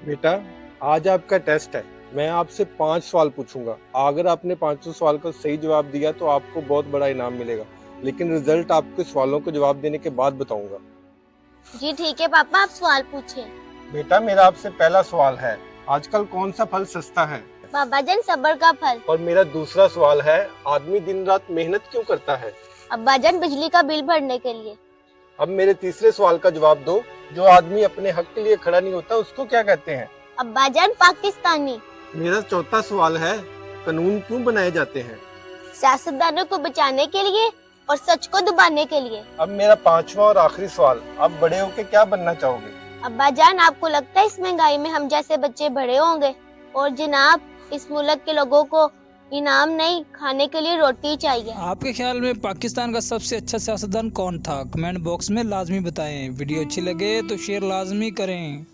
बेटा, आज आपका टेस्ट है। मैं आपसे 5 सवाल पूछूंगा। अगर आपने पांचों सवाल का सही जवाब दिया तो आपको बहुत बड़ा इनाम मिलेगा, लेकिन रिजल्ट आपके सवालों को जवाब देने के बाद बताऊंगा। जी ठीक है पापा, आप सवाल पूछे। बेटा, मेरा आपसे पहला सवाल है, आजकल कौन सा फल सस्ता है? पापा जान, सबर का फल। और मेरा दूसरा सवाल है, आदमी दिन रात मेहनत क्यों करता है? अब्बा जान, बिजली का बिल भरने के लिए। अब मेरे तीसरे सवाल का जवाब दो, जो आदमी अपने हक के लिए खड़ा नहीं होता उसको क्या कहते हैं? अब्बा जान, पाकिस्तानी। मेरा चौथा सवाल है, कानून क्यों बनाए जाते हैं? सियासतदानों को बचाने के लिए और सच को दबाने के लिए। अब मेरा पांचवा और आखिरी सवाल, आप बड़े होके क्या बनना चाहोगे? अब्बा जान, आपको लगता है इस महंगाई में हम जैसे बच्चे बड़े होंगे? और जनाब, इस मुल्क के लोगों को इनाम नहीं, खाने के लिए रोटी चाहिए। आपके ख्याल में पाकिस्तान का सबसे अच्छा सियासतदान कौन था? कमेंट बॉक्स में लाजमी बताएं। वीडियो अच्छी लगे तो शेयर लाजमी करें।